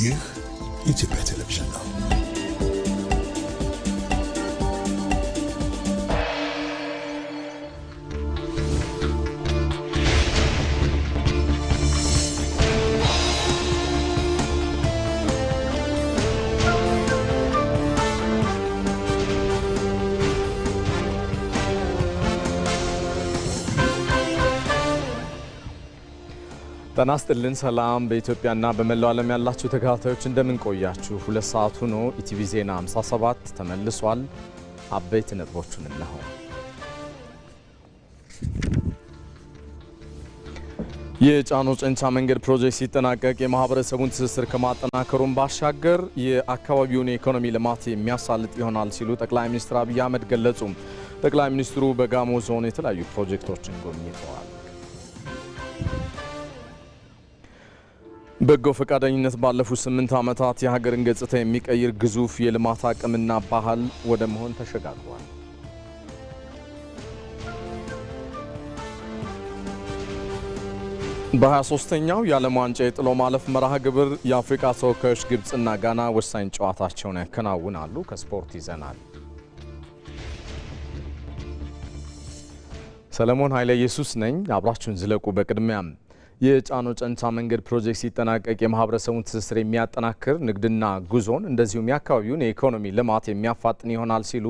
ይህ ኢትዮጵያ ቴሌቪዥን ነው። ጤና ይስጥልን። ሰላም በኢትዮጵያና በመላው ዓለም ያላችሁ ተከታታዮች እንደምን ቆያችሁ? 2 ሰዓት ሆኖ ኢቲቪ ዜና 57 ተመልሷል። አበይት ነጥቦቹን እነሆ። የጫኖ ጨንቻ መንገድ ፕሮጀክት ሲጠናቀቅ የማህበረሰቡን ትስስር ከማጠናከሩም ባሻገር የአካባቢውን የኢኮኖሚ ልማት የሚያሳልጥ ይሆናል ሲሉ ጠቅላይ ሚኒስትር አብይ አህመድ ገለጹ። ጠቅላይ ሚኒስትሩ በጋሞ ዞን የተለያዩ ፕሮጀክቶችን ጎብኝተዋል። በጎ ፈቃደኝነት ባለፉት 8 ዓመታት የሀገርን ገጽታ የሚቀይር ግዙፍ የልማት አቅምና ባህል ወደ መሆን ተሸጋግሯል። በ23ኛው የዓለም ዋንጫ የጥሎ ማለፍ መርሃ ግብር የአፍሪካ ተወካዮች ግብፅና ጋና ወሳኝ ጨዋታቸውን ያከናውናሉ። ከስፖርት ይዘናል። ሰለሞን ኃይለ ኢየሱስ ነኝ። አብራችሁን ዝለቁ። በቅድሚያም የጫኖ ጨንቻ መንገድ ፕሮጀክት ሲጠናቀቅ የማህበረሰቡን ትስስር የሚያጠናክር ንግድና ጉዞን እንደዚሁም የአካባቢውን የኢኮኖሚ ልማት የሚያፋጥን ይሆናል ሲሉ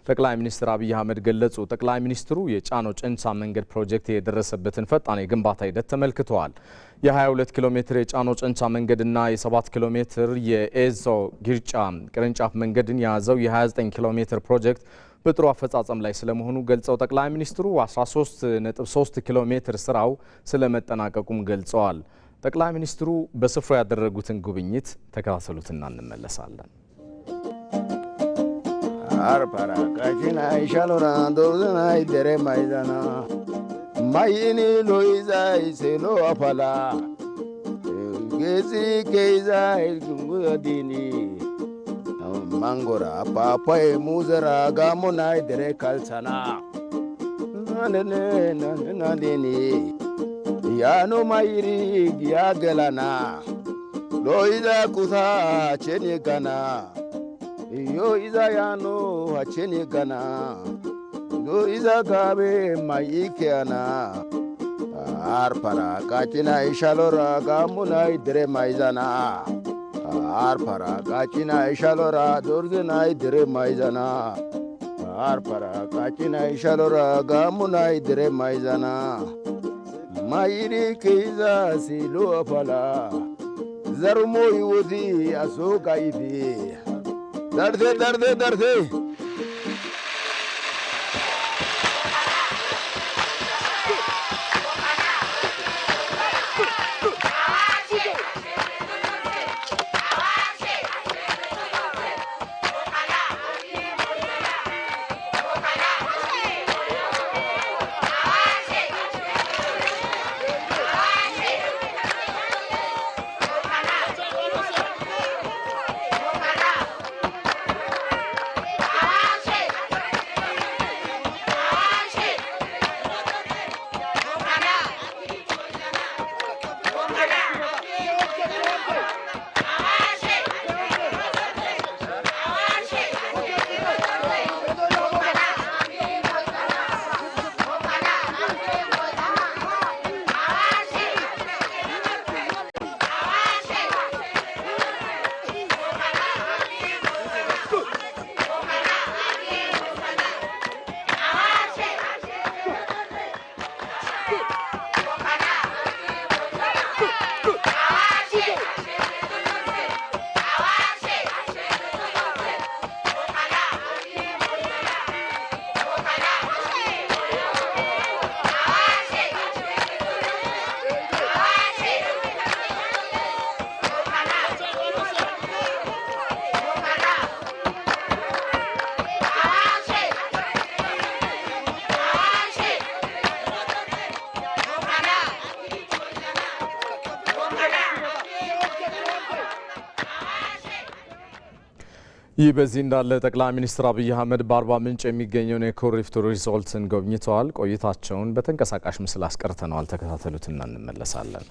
ጠቅላይ ሚኒስትር አብይ አህመድ ገለጹ። ጠቅላይ ሚኒስትሩ የጫኖ ጨንቻ መንገድ ፕሮጀክት የደረሰበትን ፈጣን የግንባታ ሂደት ተመልክተዋል። የ22 ኪሎ ሜትር የጫኖ ጨንቻ መንገድና የ7 ኪሎ ሜትር የኤዞ ጊርጫ ቅርንጫፍ መንገድን የያዘው የ29 ኪሎ ሜትር ፕሮጀክት በጥሩ አፈጻጸም ላይ ስለመሆኑ ገልጸው ጠቅላይ ሚኒስትሩ 13.3 ኪሎ ሜትር ስራው ስለመጠናቀቁም ገልጸዋል። ጠቅላይ ሚኒስትሩ በስፍራው ያደረጉትን ጉብኝት ተከታተሉትና እንመለሳለን። አርፓራ ካጂና ኢሻሎራ ዶርዘና ይደረ ማይዛና ማይኒ ሎይዛ ኢሴሎ አፋላ ጌዚ ጌዛ ጉዲኒ mangora papai muzera gamonai dere kalsana nanene yano mairi giya gelana loiza kusa cheni gana yo iza yano cheni gana loiza gabe maikeana arpara kachina ishalora gamonai dere maizana arpara kachina ishalora dorzenai dire maizana arpara kachina ishalora gamunai dire maizana mairi keiza silo afala zarmo yudi asoka ibi darde ይህ በዚህ እንዳለ ጠቅላይ ሚኒስትር አብይ አህመድ በአርባ ምንጭ የሚገኘውን የኩሪፍቱ ሪዞርትን ጎብኝተዋል። ቆይታቸውን በተንቀሳቃሽ ምስል አስቀርተነዋል። ተከታተሉትና እንመለሳለን።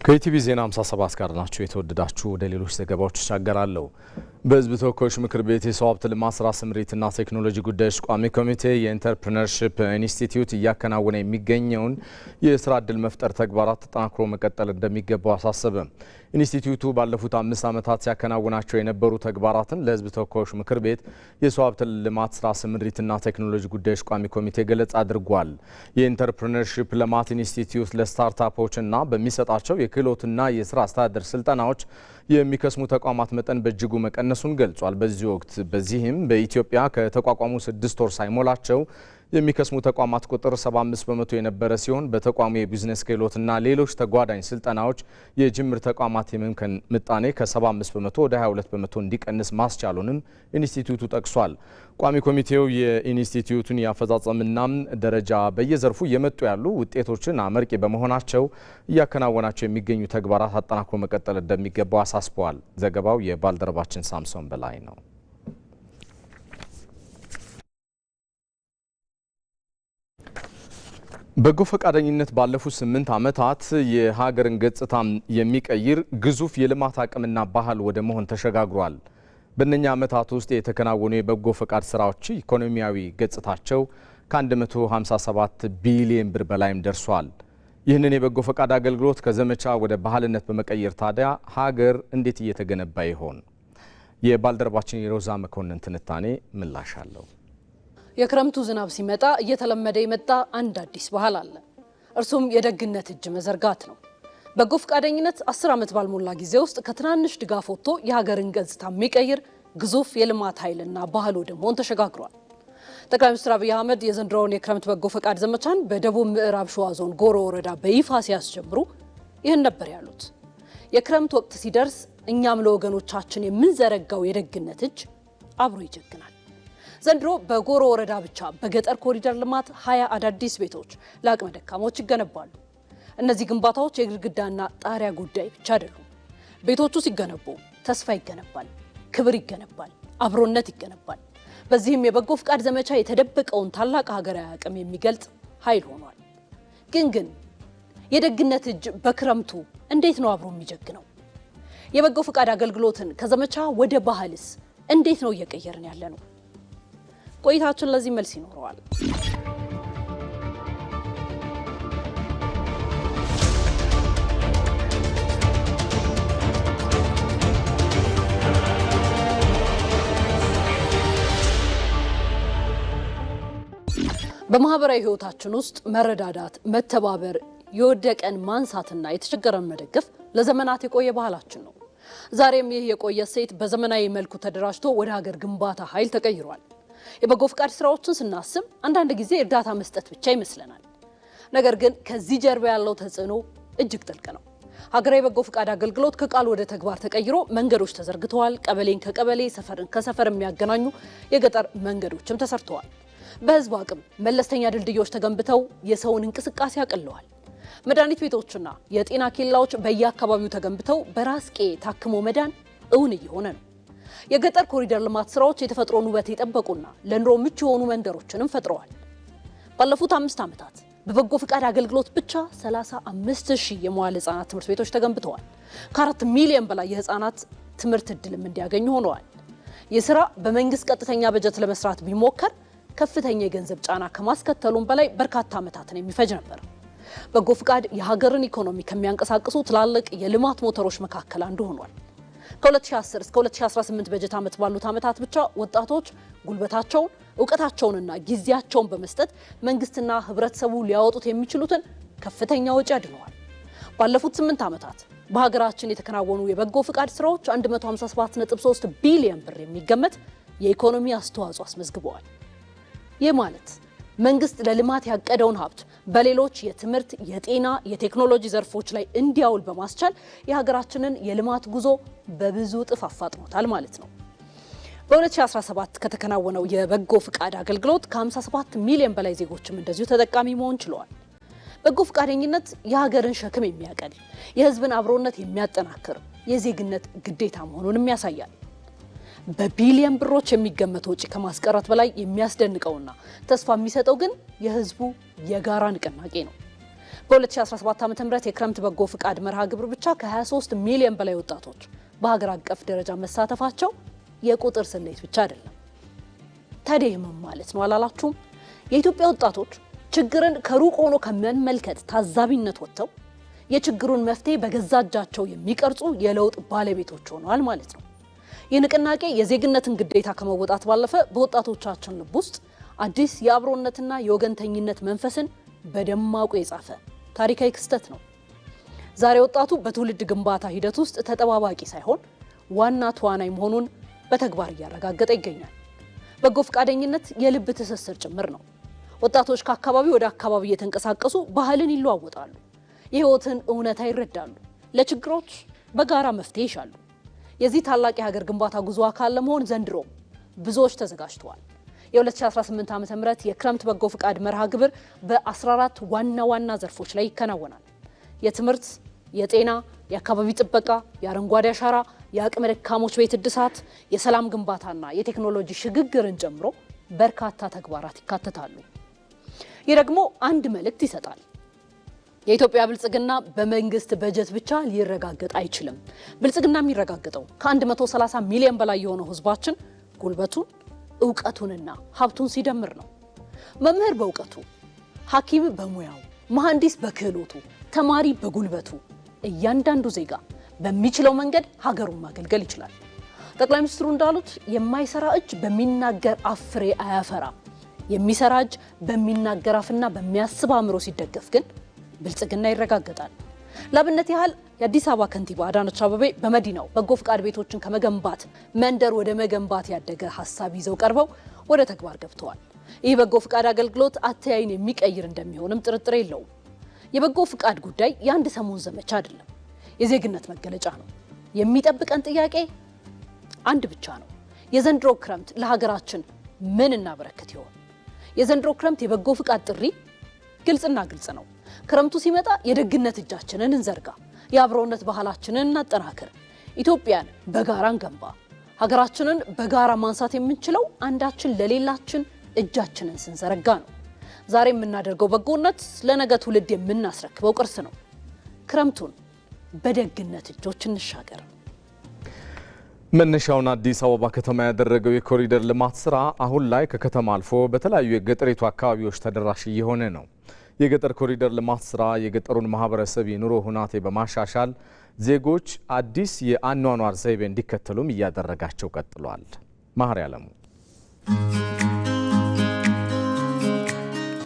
ከኢቲቪ ዜና 57 ጋር ናችሁ። የተወደዳችሁ ወደ ሌሎች ዘገባዎች ተሻገራለሁ። በሕዝብ ተወካዮች ምክር ቤት የሰው ሀብት ልማት ስራ ስምሪትና ቴክኖሎጂ ጉዳዮች ቋሚ ኮሚቴ የኢንተርፕረነርሺፕ ኢንስቲትዩት እያከናወነ የሚገኘውን የስራ ዕድል መፍጠር ተግባራት ተጠናክሮ መቀጠል እንደሚገባው አሳሰበ። ኢንስቲትዩቱ ባለፉት 5 ዓመታት ሲያከናውናቸው የነበሩ ተግባራትን ለሕዝብ ተወካዮች ምክር ቤት የሰው ሀብት ልማት ስራ ስምሪትና ቴክኖሎጂ ጉዳዮች ቋሚ ኮሚቴ ገለጻ አድርጓል። የኢንተርፕረነርሺፕ ልማት ኢንስቲትዩት ለስታርታፖችና በሚሰጣቸው የክህሎትና የስራ አስተዳደር ስልጠናዎች የሚከስሙ ተቋማት መጠን በእጅጉ መቀነሱን ገልጿል። በዚህም በኢትዮጵያ ከተቋቋሙ 6 ወር ሳይሞላቸው የሚከስሙ ተቋማት ቁጥር 75 በመቶ የነበረ ሲሆን በተቋሙ የቢዝነስ ክህሎትና ሌሎች ተጓዳኝ ስልጠናዎች የጅምር ተቋማት የመምከን ምጣኔ ከ75 በመቶ ወደ 22 በመቶ እንዲቀንስ ማስቻሉንም ኢንስቲትዩቱ ጠቅሷል። ቋሚ ኮሚቴው የኢንስቲትዩቱን የአፈጻጸምና ደረጃ በየዘርፉ እየመጡ ያሉ ውጤቶችን አመርቂ በመሆናቸው እያከናወናቸው የሚገኙ ተግባራት አጠናክሮ መቀጠል እንደሚገባው አሳስበዋል። ዘገባው የባልደረባችን ሳምሶን በላይ ነው። በጎ ፈቃደኝነት ባለፉት 8 ዓመታት የሀገርን ገጽታ የሚቀይር ግዙፍ የልማት አቅምና ባህል ወደ መሆን ተሸጋግሯል። በእነኛ ዓመታት ውስጥ የተከናወኑ የበጎ ፈቃድ ስራዎች ኢኮኖሚያዊ ገጽታቸው ከ157 ቢሊዮን ብር በላይም ደርሷል። ይህንን የበጎ ፈቃድ አገልግሎት ከዘመቻ ወደ ባህልነት በመቀየር ታዲያ ሀገር እንዴት እየተገነባ ይሆን? የባልደረባችን የሮዛ መኮንን ትንታኔ ምላሽ አለው። የክረምቱ ዝናብ ሲመጣ እየተለመደ የመጣ አንድ አዲስ ባህል አለ። እርሱም የደግነት እጅ መዘርጋት ነው። በጎ ፈቃደኝነት 10 ዓመት ባልሞላ ጊዜ ውስጥ ከትናንሽ ድጋፍ ወጥቶ የሀገርን ገጽታ የሚቀይር ግዙፍ የልማት ኃይልና ባህል ወደ መሆን ተሸጋግሯል። ጠቅላይ ሚኒስትር አብይ አህመድ የዘንድሮውን የክረምት በጎ ፈቃድ ዘመቻን በደቡብ ምዕራብ ሸዋ ዞን ጎሮ ወረዳ በይፋ ሲያስጀምሩ ይህን ነበር ያሉት። የክረምት ወቅት ሲደርስ እኛም ለወገኖቻችን የምንዘረጋው የደግነት እጅ አብሮ ይጀግናል። ዘንድሮ በጎሮ ወረዳ ብቻ በገጠር ኮሪደር ልማት 20 አዳዲስ ቤቶች ለአቅመ ደካሞች ይገነባሉ። እነዚህ ግንባታዎች የግድግዳና ጣሪያ ጉዳይ ብቻ አይደሉም። ቤቶቹ ሲገነቡ ተስፋ ይገነባል፣ ክብር ይገነባል፣ አብሮነት ይገነባል። በዚህም የበጎ ፍቃድ ዘመቻ የተደበቀውን ታላቅ ሀገራዊ አቅም የሚገልጽ ኃይል ሆኗል። ግን የደግነት እጅ በክረምቱ እንዴት ነው አብሮ የሚጀግነው? የበጎ ፍቃድ አገልግሎትን ከዘመቻ ወደ ባህልስ እንዴት ነው እየቀየርን ያለ ነው? ቆይታችን ለዚህ መልስ ይኖረዋል። በማህበራዊ ህይወታችን ውስጥ መረዳዳት፣ መተባበር፣ የወደቀን ማንሳትና የተቸገረን መደገፍ ለዘመናት የቆየ ባህላችን ነው። ዛሬም ይህ የቆየ እሴት በዘመናዊ መልኩ ተደራጅቶ ወደ ሀገር ግንባታ ኃይል ተቀይሯል። የበጎ ፍቃድ ስራዎችን ስናስብ አንዳንድ ጊዜ እርዳታ መስጠት ብቻ ይመስለናል። ነገር ግን ከዚህ ጀርባ ያለው ተጽዕኖ እጅግ ጥልቅ ነው። ሀገራዊ በጎ ፍቃድ አገልግሎት ከቃል ወደ ተግባር ተቀይሮ መንገዶች ተዘርግተዋል። ቀበሌን ከቀበሌ ሰፈርን ከሰፈር የሚያገናኙ የገጠር መንገዶችም ተሰርተዋል። በህዝብ አቅም መለስተኛ ድልድዮች ተገንብተው የሰውን እንቅስቃሴ አቅለዋል። መድኃኒት ቤቶችና የጤና ኬላዎች በየአካባቢው ተገንብተው በራስቄ ታክሞ መዳን እውን እየሆነ ነው። የገጠር ኮሪደር ልማት ስራዎች የተፈጥሮን ውበት የጠበቁና ለኑሮ ምቹ የሆኑ መንደሮችንም ፈጥረዋል። ባለፉት 5 ዓመታት በበጎ ፍቃድ አገልግሎት ብቻ 35,000 የመዋዕለ ህጻናት ትምህርት ቤቶች ተገንብተዋል። ከ4 ሚሊዮን በላይ የህፃናት ትምህርት እድልም እንዲያገኙ ሆነዋል። ይህ ስራ በመንግስት ቀጥተኛ በጀት ለመስራት ቢሞከር ከፍተኛ የገንዘብ ጫና ከማስከተሉም በላይ በርካታ ዓመታትን የሚፈጅ ነበር። በጎ ፍቃድ የሀገርን ኢኮኖሚ ከሚያንቀሳቅሱ ትላልቅ የልማት ሞተሮች መካከል አንዱ ሆኗል። ከ2010 እስከ 2018 በጀት ዓመት ባሉት ዓመታት ብቻ ወጣቶች ጉልበታቸውን፣ ዕውቀታቸውንና ጊዜያቸውን በመስጠት መንግስትና ህብረተሰቡ ሊያወጡት የሚችሉትን ከፍተኛ ወጪ አድነዋል። ባለፉት 8 ዓመታት በሀገራችን የተከናወኑ የበጎ ፍቃድ ስራዎች 157.3 ቢሊዮን ብር የሚገመት የኢኮኖሚ አስተዋጽኦ አስመዝግበዋል። ይህ ማለት መንግስት ለልማት ያቀደውን ሀብት በሌሎች የትምህርት፣ የጤና፣ የቴክኖሎጂ ዘርፎች ላይ እንዲያውል በማስቻል የሀገራችንን የልማት ጉዞ በብዙ እጥፍ አፋጥኖታል ማለት ነው። በ2017 ከተከናወነው የበጎ ፍቃድ አገልግሎት ከ57 ሚሊዮን በላይ ዜጎችም እንደዚሁ ተጠቃሚ መሆን ችለዋል። በጎ ፍቃደኝነት የሀገርን ሸክም የሚያቀል፣ የህዝብን አብሮነት የሚያጠናክር የዜግነት ግዴታ መሆኑንም ያሳያል። በቢሊዮን ብሮች የሚገመት ወጪ ከማስቀረት በላይ የሚያስደንቀውና ተስፋ የሚሰጠው ግን የህዝቡ የጋራ ንቅናቄ ነው። በ2017 ዓ.ም የክረምት በጎ ፍቃድ መርሃ ግብር ብቻ ከ23 ሚሊዮን በላይ ወጣቶች በሀገር አቀፍ ደረጃ መሳተፋቸው የቁጥር ስሌት ብቻ አይደለም። ታዲያ ምን ማለት ነው አላላችሁም? የኢትዮጵያ ወጣቶች ችግርን ከሩቅ ሆኖ ከመመልከት ታዛቢነት ወጥተው የችግሩን መፍትሄ በገዛ እጃቸው የሚቀርጹ የለውጥ ባለቤቶች ሆነዋል ማለት ነው። ይህ ንቅናቄ የዜግነትን ግዴታ ከመወጣት ባለፈ በወጣቶቻችን ልብ ውስጥ አዲስ የአብሮነትና የወገንተኝነት መንፈስን በደማቁ የጻፈ ታሪካዊ ክስተት ነው። ዛሬ ወጣቱ በትውልድ ግንባታ ሂደት ውስጥ ተጠባባቂ ሳይሆን ዋና ተዋናይ መሆኑን በተግባር እያረጋገጠ ይገኛል። በጎ ፈቃደኝነት የልብ ትስስር ጭምር ነው። ወጣቶች ከአካባቢ ወደ አካባቢ እየተንቀሳቀሱ ባህልን ይለዋወጣሉ፣ የህይወትን እውነታ ይረዳሉ፣ ለችግሮች በጋራ መፍትሄ ይሻሉ። የዚህ ታላቅ የሀገር ግንባታ ጉዞ አካል ለመሆን ዘንድሮ ብዙዎች ተዘጋጅተዋል። የ2018 ዓ.ም የክረምት በጎ ፍቃድ መርሃ ግብር በ14 ዋና ዋና ዘርፎች ላይ ይከናወናል። የትምህርት፣ የጤና፣ የአካባቢ ጥበቃ፣ የአረንጓዴ አሻራ፣ የአቅመ ደካሞች ቤት እድሳት፣ የሰላም ግንባታና የቴክኖሎጂ ሽግግርን ጨምሮ በርካታ ተግባራት ይካተታሉ። ይህ ደግሞ አንድ መልእክት ይሰጣል። የኢትዮጵያ ብልጽግና በመንግስት በጀት ብቻ ሊረጋገጥ አይችልም። ብልጽግና የሚረጋገጠው ከ130 ሚሊዮን በላይ የሆነው ህዝባችን ጉልበቱን፣ እውቀቱንና ሀብቱን ሲደምር ነው። መምህር በእውቀቱ፣ ሐኪም በሙያው፣ መሐንዲስ በክህሎቱ፣ ተማሪ በጉልበቱ፣ እያንዳንዱ ዜጋ በሚችለው መንገድ ሀገሩን ማገልገል ይችላል። ጠቅላይ ሚኒስትሩ እንዳሉት የማይሰራ እጅ በሚናገር አፍ ፍሬ አያፈራም። የሚሰራ እጅ በሚናገር አፍና በሚያስብ አእምሮ ሲደገፍ ግን ብልጽግና ይረጋገጣል። ለአብነት ያህል የአዲስ አበባ ከንቲባ አዳነች አቤቤ በመዲናው በጎ ፍቃድ ቤቶችን ከመገንባት መንደር ወደ መገንባት ያደገ ሀሳብ ይዘው ቀርበው ወደ ተግባር ገብተዋል። ይህ በጎ ፍቃድ አገልግሎት አተያይን የሚቀይር እንደሚሆንም ጥርጥር የለውም። የበጎ ፍቃድ ጉዳይ የአንድ ሰሞን ዘመቻ አይደለም፣ የዜግነት መገለጫ ነው። የሚጠብቀን ጥያቄ አንድ ብቻ ነው። የዘንድሮ ክረምት ለሀገራችን ምን እናበረክት ይሆን? የዘንድሮ ክረምት የበጎ ፍቃድ ጥሪ ግልጽና ግልጽ ነው። ክረምቱ ሲመጣ የደግነት እጃችንን እንዘርጋ፣ የአብሮነት ባህላችንን እናጠናክር፣ ኢትዮጵያን በጋራ እንገንባ። ሀገራችንን በጋራ ማንሳት የምንችለው አንዳችን ለሌላችን እጃችንን ስንዘረጋ ነው። ዛሬ የምናደርገው በጎነት ለነገ ትውልድ የምናስረክበው ቅርስ ነው። ክረምቱን በደግነት እጆች እንሻገር። መነሻውን አዲስ አበባ ከተማ ያደረገው የኮሪደር ልማት ስራ አሁን ላይ ከከተማ አልፎ በተለያዩ የገጠሪቱ አካባቢዎች ተደራሽ እየሆነ ነው። የገጠር ኮሪደር ልማት ስራ የገጠሩን ማህበረሰብ የኑሮ ሁናቴ በማሻሻል ዜጎች አዲስ የአኗኗር ዘይቤ እንዲከተሉም እያደረጋቸው ቀጥሏል። ማህሪ አለሙ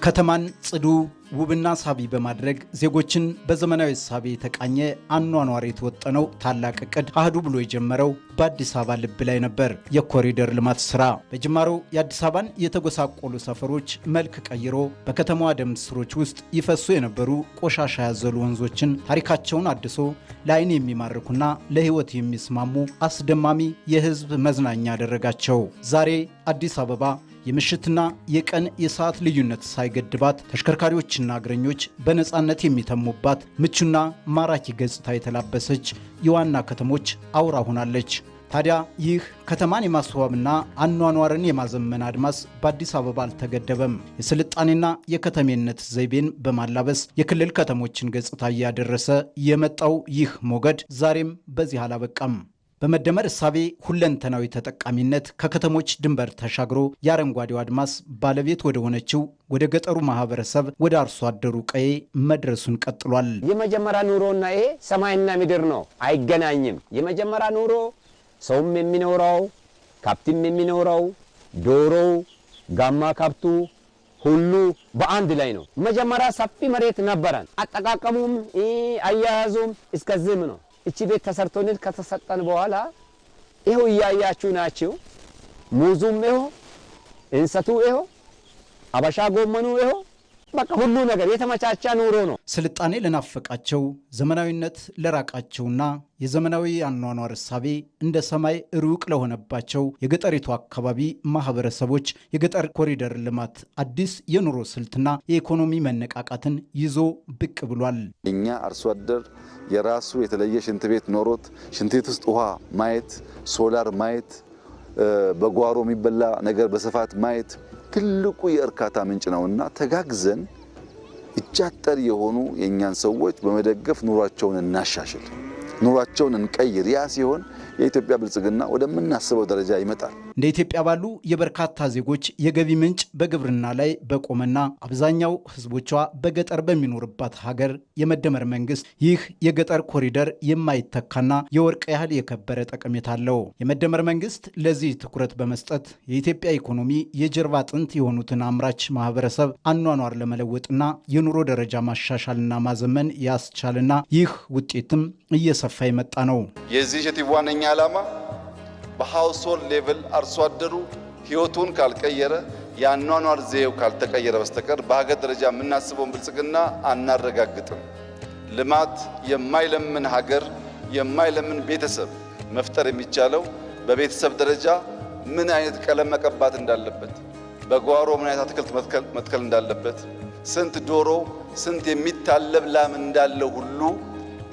ከተማን ጽዱ ውብና ሳቢ በማድረግ ዜጎችን በዘመናዊ ሳቢ የተቃኘ አኗኗር የተወጠነው ታላቅ እቅድ አህዱ ብሎ የጀመረው በአዲስ አበባ ልብ ላይ ነበር። የኮሪደር ልማት ስራ በጅማሮው የአዲስ አበባን የተጎሳቆሉ ሰፈሮች መልክ ቀይሮ በከተማዋ ደም ስሮች ውስጥ ይፈሱ የነበሩ ቆሻሻ ያዘሉ ወንዞችን ታሪካቸውን አድሶ ለዓይን የሚማርኩና ለሕይወት የሚስማሙ አስደማሚ የህዝብ መዝናኛ ያደረጋቸው። ዛሬ አዲስ አበባ የምሽትና የቀን የሰዓት ልዩነት ሳይገድባት ተሽከርካሪዎችና እግረኞች በነፃነት የሚተሙባት ምቹና ማራኪ ገጽታ የተላበሰች የዋና ከተሞች አውራ ሆናለች። ታዲያ ይህ ከተማን የማስዋብና አኗኗርን የማዘመን አድማስ በአዲስ አበባ አልተገደበም። የስልጣኔና የከተሜነት ዘይቤን በማላበስ የክልል ከተሞችን ገጽታ እያደረሰ የመጣው ይህ ሞገድ ዛሬም በዚህ አላበቃም። በመደመር እሳቤ ሁለንተናዊ ተጠቃሚነት ከከተሞች ድንበር ተሻግሮ የአረንጓዴው አድማስ ባለቤት ወደ ሆነችው ወደ ገጠሩ ማህበረሰብ ወደ አርሶ አደሩ ቀዬ መድረሱን ቀጥሏል። የመጀመሪያ ኑሮና ይሄ ሰማይና ምድር ነው፣ አይገናኝም። የመጀመሪያ ኑሮ ሰውም የሚኖረው ከብትም የሚኖረው ዶሮው፣ ጋማ ከብቱ ሁሉ በአንድ ላይ ነው። መጀመሪያ ሰፊ መሬት ነበረን። አጠቃቀሙም አያያዙም እስከዚህም ነው። እቺ ቤት ተሰርቶልን ከተሰጠን በኋላ ይሄው እያያችሁ ናችሁ። ሙዙም ይሄው፣ እንሰቱ ይሄው፣ አበሻ ጎመኑ ይሄው፣ በቃ ሁሉ ነገር የተመቻቻ ኑሮ ነው። ስልጣኔ ለናፈቃቸው ዘመናዊነት ለራቃቸውና የዘመናዊ አኗኗር እሳቤ እንደ ሰማይ ሩቅ ለሆነባቸው የገጠሪቱ አካባቢ ማህበረሰቦች የገጠር ኮሪደር ልማት አዲስ የኑሮ ስልትና የኢኮኖሚ መነቃቃትን ይዞ ብቅ ብሏል። እኛ አርሶ አደር የራሱ የተለየ ሽንት ቤት ኖሮት ሽንት ቤት ውስጥ ውሃ ማየት፣ ሶላር ማየት፣ በጓሮ የሚበላ ነገር በስፋት ማየት ትልቁ የእርካታ ምንጭ ነውና ተጋግዘን እጃጠር የሆኑ የኛን ሰዎች በመደገፍ ኑሯቸውን እናሻሽል፣ ኑሯቸውን እንቀይር። ያ ሲሆን የኢትዮጵያ ብልጽግና ወደምናስበው ደረጃ ይመጣል። እንደ ኢትዮጵያ ባሉ የበርካታ ዜጎች የገቢ ምንጭ በግብርና ላይ በቆመና አብዛኛው ህዝቦቿ በገጠር በሚኖርባት ሀገር የመደመር መንግስት ይህ የገጠር ኮሪደር የማይተካና የወርቅ ያህል የከበረ ጠቀሜታ አለው። የመደመር መንግስት ለዚህ ትኩረት በመስጠት የኢትዮጵያ ኢኮኖሚ የጀርባ አጥንት የሆኑትን አምራች ማህበረሰብ አኗኗር ለመለወጥና የኑሮ ደረጃ ማሻሻልና ማዘመን ያስቻልና ይህ ውጤትም እየሰፋ የመጣ ነው። የዚህ ኢኒሼቲቭ ዋነኛ ዓላማ በሃውስሆልድ ሌቭል አርሶ አደሩ ህይወቱን ካልቀየረ የአኗኗር ዘይቤው ካልተቀየረ በስተቀር በሀገር ደረጃ የምናስበውን ብልጽግና አናረጋግጥም። ልማት የማይለምን ሀገር የማይለምን ቤተሰብ መፍጠር የሚቻለው በቤተሰብ ደረጃ ምን አይነት ቀለም መቀባት እንዳለበት፣ በጓሮ ምን አይነት አትክልት መትከል እንዳለበት፣ ስንት ዶሮ ስንት የሚታለብ ላም እንዳለው ሁሉ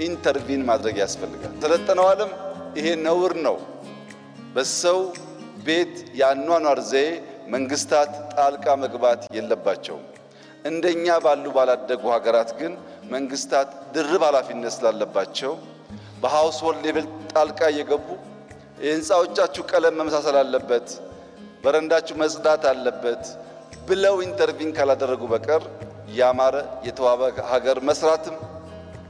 ኢንተርቪን ማድረግ ያስፈልጋል። ሰለጠነው ዓለም ይሄ ነውር ነው። በሰው ቤት የአኗኗር ዘዬ መንግስታት ጣልቃ መግባት የለባቸውም። እንደኛ ባሉ ባላደጉ ሀገራት ግን መንግስታት ድርብ ኃላፊነት ስላለባቸው በሃውስሆልድ ሌቭል ጣልቃ እየገቡ የህንፃዎቻችሁ ቀለም መመሳሰል አለበት፣ በረንዳችሁ መጽዳት አለበት ብለው ኢንተርቪን ካላደረጉ በቀር ያማረ የተዋበ ሀገር መስራትም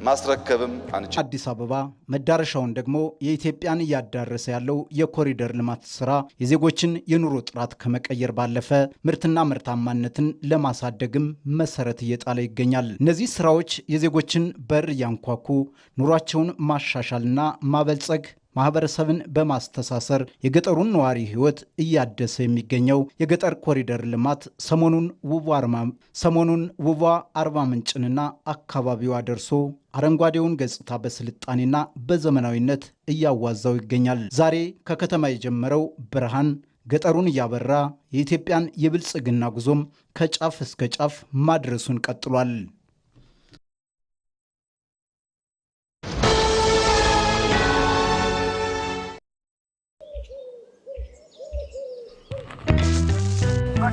ማስረከብም አንችል። አዲስ አበባ መዳረሻውን ደግሞ የኢትዮጵያን እያዳረሰ ያለው የኮሪደር ልማት ስራ የዜጎችን የኑሮ ጥራት ከመቀየር ባለፈ ምርትና ምርታማነትን ለማሳደግም መሰረት እየጣለ ይገኛል። እነዚህ ስራዎች የዜጎችን በር እያንኳኩ ኑሯቸውን ማሻሻልና ማበልጸግ ማህበረሰብን በማስተሳሰር የገጠሩን ነዋሪ ህይወት እያደሰ የሚገኘው የገጠር ኮሪደር ልማት ሰሞኑን ውቧ አርባ ምንጭንና አካባቢዋ ደርሶ አረንጓዴውን ገጽታ በስልጣኔና በዘመናዊነት እያዋዛው ይገኛል። ዛሬ ከከተማ የጀመረው ብርሃን ገጠሩን እያበራ የኢትዮጵያን የብልጽግና ጉዞም ከጫፍ እስከ ጫፍ ማድረሱን ቀጥሏል።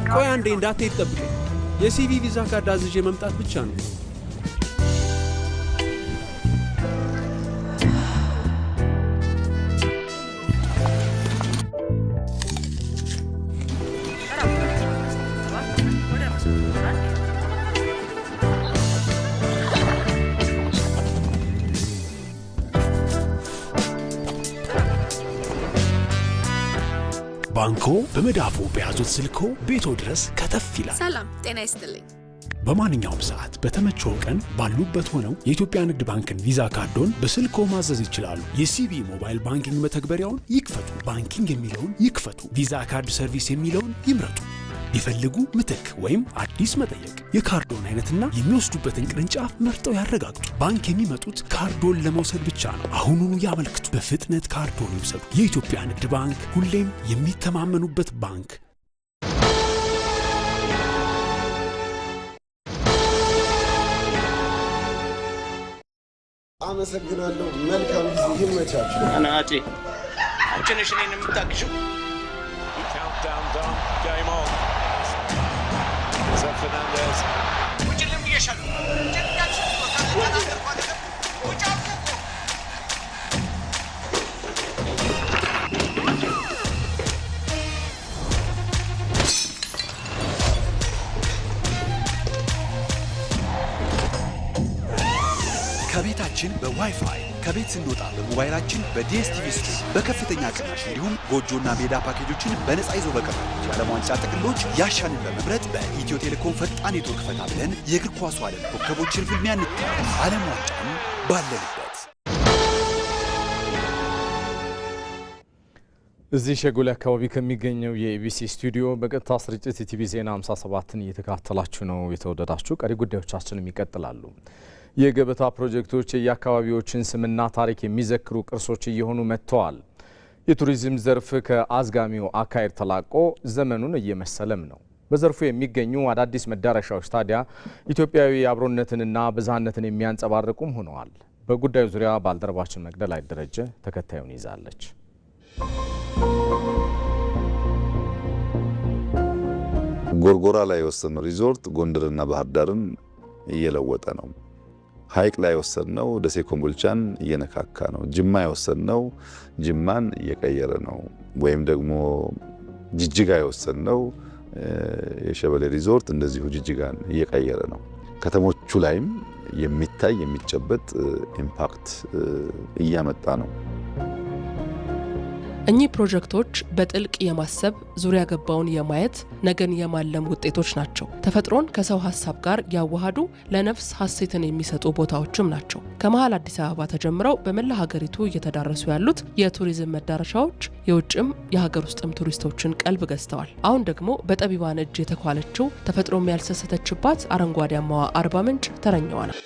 ቆይ አንዴ እንዳትሄድ ጠብቀኝ። የሲቪ ቪዛ ካርድ አዝዤ መምጣት ብቻ ነው። ባንኮ በመዳፉ በያዙት ስልኮ ቤቶ ድረስ ከተፍ ይላል። ሰላም ጤና ይስጥልኝ። በማንኛውም ሰዓት በተመቸው ቀን ባሉበት ሆነው የኢትዮጵያ ንግድ ባንክን ቪዛ ካርዶን በስልኮ ማዘዝ ይችላሉ። የሲቢ ሞባይል ባንኪንግ መተግበሪያውን ይክፈቱ። ባንኪንግ የሚለውን ይክፈቱ። ቪዛ ካርድ ሰርቪስ የሚለውን ይምረጡ። ይፈልጉ ምትክ ወይም አዲስ መጠየቅ፣ የካርዶን አይነትና የሚወስዱበትን ቅርንጫፍ መርጠው ያረጋግጡ። ባንክ የሚመጡት ካርዶን ለመውሰድ ብቻ ነው። አሁኑኑ ያመልክቱ። በፍጥነት ካርዶን ይውሰዱ። የኢትዮጵያ ንግድ ባንክ፣ ሁሌም የሚተማመኑበት ባንክ። አመሰግናለሁ። መልካም ጊዜ ይመቻችሁ። አናጪ አንቺ ነሽ እኔን የምታግዢው። Fernandez. ከቤታችን በዋይፋይ ከቤት ስንወጣ በሞባይላችን በዲኤስቲቪ ስትሪም በከፍተኛ ቅናሽ እንዲሁም ጎጆና ሜዳ ፓኬጆችን በነፃ ይዞ በቀረቡ የዓለም ዋንጫ ጥቅሎች ያሻንን በመምረጥ በኢትዮ ቴሌኮም ፈጣን ኔትወርክ ፈታ ብለን የእግር ኳሱ ዓለም ኮከቦችን ፍልሚያ እንታደም። ዓለም ዋንጫን ባለንበት። እዚህ ሸጎሌ አካባቢ ከሚገኘው የኢቢሲ ስቱዲዮ በቀጥታ ስርጭት የቲቪ ዜና 57ን እየተከታተላችሁ ነው። የተወደዳችሁ ቀሪ ጉዳዮቻችንም ይቀጥላሉ። የገበታ ፕሮጀክቶች የአካባቢዎችን ስምና ታሪክ የሚዘክሩ ቅርሶች እየሆኑ መጥተዋል። የቱሪዝም ዘርፍ ከአዝጋሚው አካሄድ ተላቆ ዘመኑን እየመሰለም ነው። በዘርፉ የሚገኙ አዳዲስ መዳረሻዎች ታዲያ ኢትዮጵያዊ አብሮነትንና ብዝሃነትን የሚያንጸባርቁም ሆነዋል። በጉዳዩ ዙሪያ ባልደረባችን መቅደላይ ደረጀ ተከታዩን ይዛለች። ጎርጎራ ላይ የወሰነው ሪዞርት ጎንደርና ባህር ዳርን እየለወጠ ነው። ሐይቅ ላይ ወሰድነው ደሴ ኮምቦልቻን እየነካካ ነው። ጅማ የወሰድነው ጅማን እየቀየረ ነው። ወይም ደግሞ ጅጅጋ የወሰድነው የሸበሌ ሪዞርት እንደዚሁ ጅጅጋን እየቀየረ ነው። ከተሞቹ ላይም የሚታይ የሚጨበጥ ኢምፓክት እያመጣ ነው። እኚህ ፕሮጀክቶች በጥልቅ የማሰብ ዙሪያ ገባውን የማየት ነገን የማለም ውጤቶች ናቸው። ተፈጥሮን ከሰው ሀሳብ ጋር ያዋሃዱ ለነፍስ ሀሴትን የሚሰጡ ቦታዎችም ናቸው። ከመሃል አዲስ አበባ ተጀምረው በመላ ሀገሪቱ እየተዳረሱ ያሉት የቱሪዝም መዳረሻዎች የውጭም የሀገር ውስጥም ቱሪስቶችን ቀልብ ገዝተዋል። አሁን ደግሞ በጠቢባን እጅ የተኳለችው ተፈጥሮም ያልሰሰተችባት አረንጓዴያማዋ አርባ ምንጭ ተረኛዋ ነው።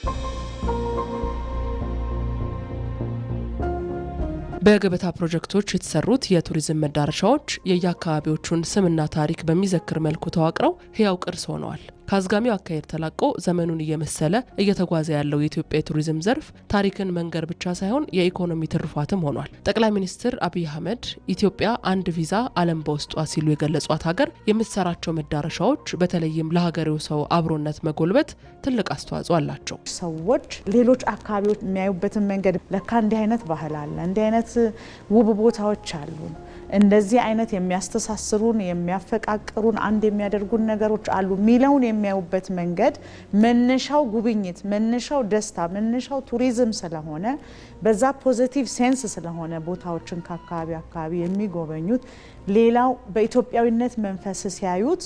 በገበታ ፕሮጀክቶች የተሰሩት የቱሪዝም መዳረሻዎች የየአካባቢዎቹን ስምና ታሪክ በሚዘክር መልኩ ተዋቅረው ህያው ቅርስ ሆነዋል። ከአዝጋሚው አካሄድ ተላቆ ዘመኑን እየመሰለ እየተጓዘ ያለው የኢትዮጵያ የቱሪዝም ዘርፍ ታሪክን መንገር ብቻ ሳይሆን የኢኮኖሚ ትሩፋትም ሆኗል። ጠቅላይ ሚኒስትር አብይ አህመድ ኢትዮጵያ አንድ ቪዛ ዓለም በውስጧ ሲሉ የገለጿት ሀገር የምትሰራቸው መዳረሻዎች በተለይም ለሀገሬው ሰው አብሮነት መጎልበት ትልቅ አስተዋጽኦ አላቸው። ሰዎች ሌሎች አካባቢዎች የሚያዩበትን መንገድ ለካ እንዲህ አይነት ባህል አለ፣ እንዲህ አይነት ውብ ቦታዎች አሉ፣ እንደዚህ አይነት የሚያስተሳስሩን የሚያፈቃቅሩን አንድ የሚያደርጉን ነገሮች አሉ ሚለውን የሚያዩበት መንገድ መነሻው ጉብኝት፣ መነሻው ደስታ፣ መነሻው ቱሪዝም ስለሆነ በዛ ፖዚቲቭ ሴንስ ስለሆነ ቦታዎችን ከአካባቢ የሚጎበኙት ሌላው በኢትዮጵያዊነት መንፈስ ሲያዩት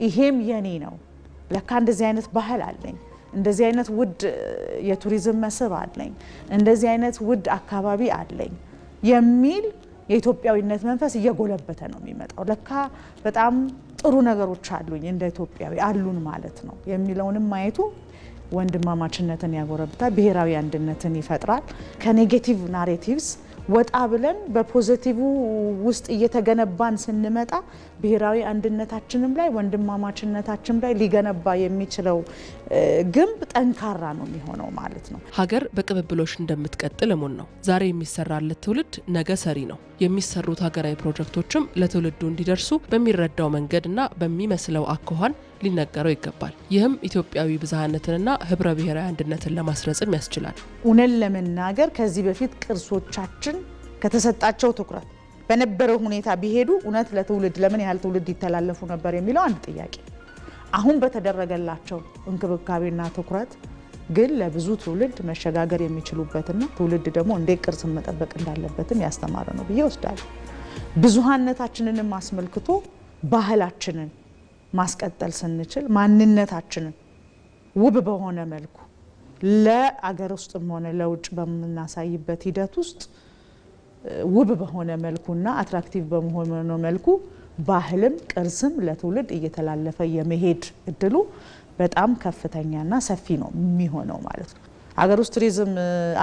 ይሄም የኔ ነው፣ ለካ እንደዚህ አይነት ባህል አለኝ፣ እንደዚህ አይነት ውድ የቱሪዝም መስህብ አለኝ፣ እንደዚህ አይነት ውድ አካባቢ አለኝ የሚል የኢትዮጵያዊነት መንፈስ እየጎለበተ ነው የሚመጣው። ለካ በጣም ጥሩ ነገሮች አሉኝ እንደ ኢትዮጵያዊ አሉን ማለት ነው የሚለውንም ማየቱ ወንድማማችነትን ያጎረብታል፣ ብሔራዊ አንድነትን ይፈጥራል። ከኔጌቲቭ ናሬቲቭስ ወጣ ብለን በፖዚቲቭ ውስጥ እየተገነባን ስንመጣ ብሔራዊ አንድነታችንም ላይ ወንድማማችነታችን ላይ ሊገነባ የሚችለው ግንብ ጠንካራ ነው የሚሆነው ማለት ነው። ሀገር በቅብብሎሽ እንደምትቀጥል እሙን ነው። ዛሬ የሚሰራለት ትውልድ ነገ ሰሪ ነው። የሚሰሩት ሀገራዊ ፕሮጀክቶችም ለትውልዱ እንዲደርሱ በሚረዳው መንገድና በሚመስለው አኳኋን ሊነገረው ይገባል። ይህም ኢትዮጵያዊ ብዝሃነትንና ህብረ ብሔራዊ አንድነትን ለማስረጽም ያስችላል። እውነት ለመናገር ከዚህ በፊት ቅርሶቻችን ከተሰጣቸው ትኩረት በነበረው ሁኔታ ቢሄዱ እውነት ለትውልድ ለምን ያህል ትውልድ ይተላለፉ ነበር የሚለው አንድ ጥያቄ። አሁን በተደረገላቸው እንክብካቤና ትኩረት ግን ለብዙ ትውልድ መሸጋገር የሚችሉበትና ትውልድ ደግሞ እንዴት ቅርስን መጠበቅ እንዳለበትም ያስተማረ ነው ብዬ ወስዳለሁ። ብዙሃነታችንንም አስመልክቶ ባህላችንን ማስቀጠል ስንችል ማንነታችንን ውብ በሆነ መልኩ ለአገር ውስጥም ሆነ ለውጭ በምናሳይበት ሂደት ውስጥ ውብ በሆነ መልኩና አትራክቲቭ በመሆነ መልኩ ባህልም ቅርስም ለትውልድ እየተላለፈ የመሄድ እድሉ በጣም ከፍተኛና ሰፊ ነው የሚሆነው ማለት ነው። ሀገር ውስጥ ቱሪዝም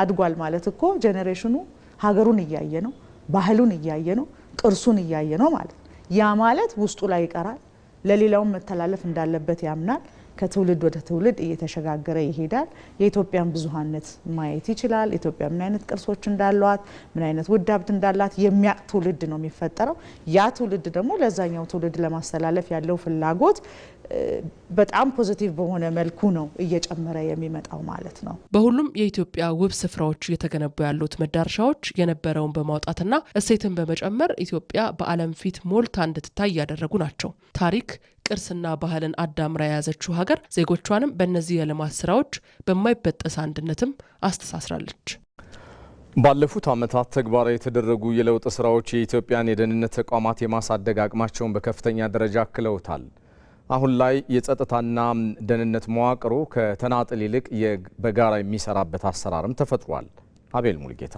አድጓል ማለት እኮ ጄኔሬሽኑ ሀገሩን እያየ ነው፣ ባህሉን እያየ ነው፣ ቅርሱን እያየ ነው ማለት ነው። ያ ማለት ውስጡ ላይ ይቀራል፣ ለሌላውም መተላለፍ እንዳለበት ያምናል። ከትውልድ ወደ ትውልድ እየተሸጋገረ ይሄዳል። የኢትዮጵያን ብዙሃነት ማየት ይችላል። ኢትዮጵያ ምን አይነት ቅርሶች እንዳሏት፣ ምን አይነት ውድ ሀብት እንዳላት የሚያውቅ ትውልድ ነው የሚፈጠረው። ያ ትውልድ ደግሞ ለዛኛው ትውልድ ለማስተላለፍ ያለው ፍላጎት በጣም ፖዚቲቭ በሆነ መልኩ ነው እየጨመረ የሚመጣው ማለት ነው። በሁሉም የኢትዮጵያ ውብ ስፍራዎች እየተገነቡ ያሉት መዳረሻዎች የነበረውን በማውጣትና እሴትን በመጨመር ኢትዮጵያ በዓለም ፊት ሞልታ እንድትታይ ያደረጉ ናቸው። ታሪክ ቅርስና ባህልን አዳምራ የያዘችው ሀገር ዜጎቿንም በእነዚህ የልማት ስራዎች በማይበጠስ አንድነትም አስተሳስራለች። ባለፉት ዓመታት ተግባራዊ የተደረጉ የለውጥ ስራዎች የኢትዮጵያን የደህንነት ተቋማት የማሳደግ አቅማቸውን በከፍተኛ ደረጃ አክለውታል። አሁን ላይ የጸጥታና ደህንነት መዋቅሩ ከተናጥል ይልቅ በጋራ የሚሰራበት አሰራርም ተፈጥሯል። አቤል ሙልጌታ።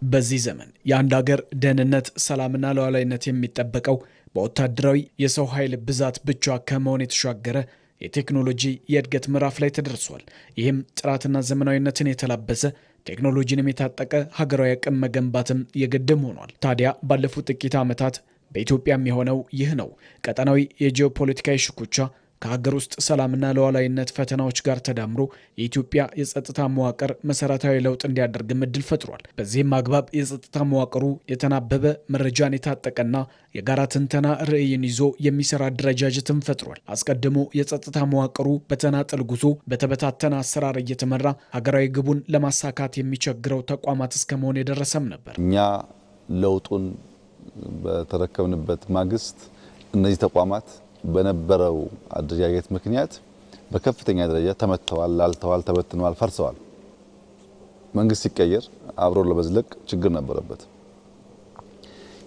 በዚህ ዘመን የአንድ ሀገር ደህንነት፣ ሰላምና ሉዓላዊነት የሚጠበቀው በወታደራዊ የሰው ኃይል ብዛት ብቻ ከመሆን የተሻገረ የቴክኖሎጂ የእድገት ምዕራፍ ላይ ተደርሷል። ይህም ጥራትና ዘመናዊነትን የተላበሰ ቴክኖሎጂንም የታጠቀ ሀገራዊ አቅም መገንባትም የግድም ሆኗል። ታዲያ ባለፉት ጥቂት ዓመታት በኢትዮጵያም የሆነው ይህ ነው። ቀጠናዊ የጂኦፖለቲካዊ ሽኩቻ ከሀገር ውስጥ ሰላምና ሉዓላዊነት ፈተናዎች ጋር ተዳምሮ የኢትዮጵያ የጸጥታ መዋቅር መሰረታዊ ለውጥ እንዲያደርግም እድል ፈጥሯል። በዚህም አግባብ የጸጥታ መዋቅሩ የተናበበ መረጃን የታጠቀና የጋራ ትንተና ርዕይን ይዞ የሚሰራ አደረጃጀትም ፈጥሯል። አስቀድሞ የጸጥታ መዋቅሩ በተናጠል ጉዞ በተበታተነ አሰራር እየተመራ ሀገራዊ ግቡን ለማሳካት የሚቸግረው ተቋማት እስከመሆን የደረሰም ነበር። እኛ ለውጡን በተረከብንበት ማግስት እነዚህ ተቋማት በነበረው አደረጃጀት ምክንያት በከፍተኛ ደረጃ ተመተዋል፣ ላልተዋል፣ ተበትነዋል፣ ፈርሰዋል። መንግስት ሲቀየር አብሮ ለመዝለቅ ችግር ነበረበት።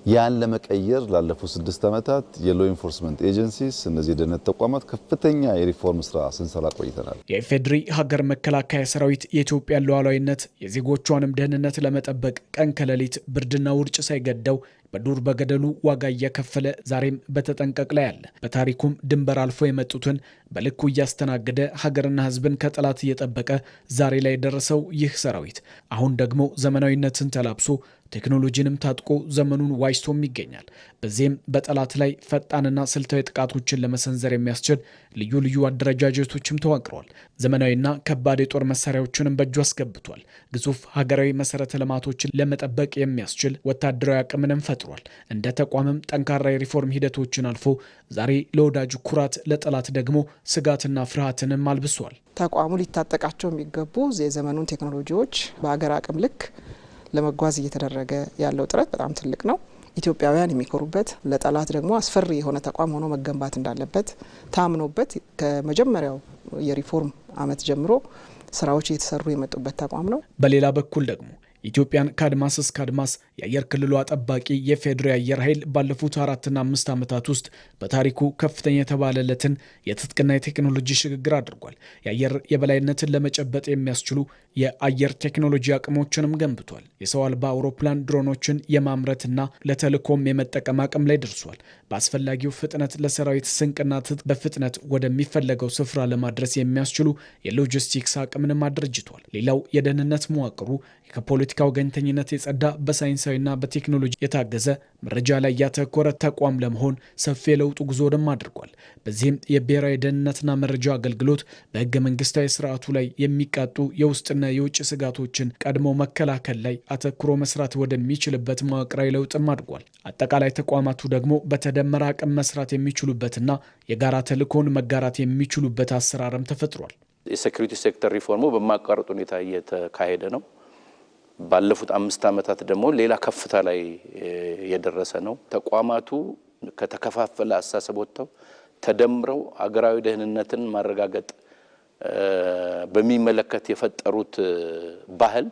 ያን ለመቀየር ላለፉት 6 ዓመታት የሎ ኢንፎርስመንት ኤጀንሲስ እነዚህ የደህንነት ተቋማት ከፍተኛ የሪፎርም ስራ ስንሰራ ቆይተናል። የኢፌዴሪ ሀገር መከላከያ ሰራዊት የኢትዮጵያን ሉዓላዊነት የዜጎቿንም ደህንነት ለመጠበቅ ቀን ከሌሊት ብርድና ውርጭ ሳይገደው በዱር በገደሉ ዋጋ እየከፈለ ዛሬም በተጠንቀቅ ላይ አለ። በታሪኩም ድንበር አልፎ የመጡትን በልኩ እያስተናገደ ሀገርና ሕዝብን ከጠላት እየጠበቀ ዛሬ ላይ የደረሰው ይህ ሰራዊት አሁን ደግሞ ዘመናዊነትን ተላብሶ ቴክኖሎጂንም ታጥቆ ዘመኑን ዋጅቶም ይገኛል። በዚህም በጠላት ላይ ፈጣንና ስልታዊ ጥቃቶችን ለመሰንዘር የሚያስችል ልዩ ልዩ አደረጃጀቶችም ተዋቅረዋል። ዘመናዊና ከባድ የጦር መሳሪያዎችንም በእጁ አስገብቷል። ግዙፍ ሀገራዊ መሰረተ ልማቶችን ለመጠበቅ የሚያስችል ወታደራዊ አቅምንም ፈጥሯል። እንደ ተቋምም ጠንካራ የሪፎርም ሂደቶችን አልፎ ዛሬ ለወዳጁ ኩራት፣ ለጠላት ደግሞ ስጋትና ፍርሃትንም አልብሷል። ተቋሙ ሊታጠቃቸው የሚገቡ የዘመኑን ቴክኖሎጂዎች በሀገር አቅም ልክ ለመጓዝ እየተደረገ ያለው ጥረት በጣም ትልቅ ነው። ኢትዮጵያውያን የሚኮሩበት ለጠላት ደግሞ አስፈሪ የሆነ ተቋም ሆኖ መገንባት እንዳለበት ታምኖበት ከመጀመሪያው የሪፎርም ዓመት ጀምሮ ስራዎች እየተሰሩ የመጡበት ተቋም ነው። በሌላ በኩል ደግሞ ኢትዮጵያን ከአድማስ እስከ አድማስ የአየር ክልሏ ጠባቂ የፌዴራል አየር ኃይል ባለፉት 4 እና 5 ዓመታት ውስጥ በታሪኩ ከፍተኛ የተባለለትን የትጥቅና የቴክኖሎጂ ሽግግር አድርጓል። የአየር የበላይነትን ለመጨበጥ የሚያስችሉ የአየር ቴክኖሎጂ አቅሞችንም ገንብቷል። የሰው አልባ አውሮፕላን ድሮኖችን የማምረትና ለተልእኮም የመጠቀም አቅም ላይ ደርሷል። በአስፈላጊው ፍጥነት ለሰራዊት ስንቅና ትጥቅ በፍጥነት ወደሚፈለገው ስፍራ ለማድረስ የሚያስችሉ የሎጂስቲክስ አቅምንም አድርጅቷል። ሌላው የደህንነት መዋቅሩ ከፖለቲካ ወገንተኝነት የጸዳ በሳይንሳዊና በቴክኖሎጂ የታገዘ መረጃ ላይ ያተኮረ ተቋም ለመሆን ሰፊ የለውጥ ጉዞንም አድርጓል። በዚህም የብሔራዊ ደህንነትና መረጃ አገልግሎት በህገ መንግስታዊ ስርዓቱ ላይ የሚቃጡ የውስጥና የውጭ ስጋቶችን ቀድሞ መከላከል ላይ አተኩሮ መስራት ወደሚችልበት መዋቅራዊ ለውጥም አድጓል። አጠቃላይ ተቋማቱ ደግሞ በተደመረ አቅም መስራት የሚችሉበትና የጋራ ተልእኮን መጋራት የሚችሉበት አሰራርም ተፈጥሯል። የሴኩሪቲ ሴክተር ሪፎርሙ በማቋረጥ ሁኔታ እየተካሄደ ነው። ባለፉት 5 ዓመታት ደግሞ ሌላ ከፍታ ላይ የደረሰ ነው። ተቋማቱ ከተከፋፈለ አስተሳሰብ ወጥተው ተደምረው አገራዊ ደህንነትን ማረጋገጥ በሚመለከት የፈጠሩት ባህል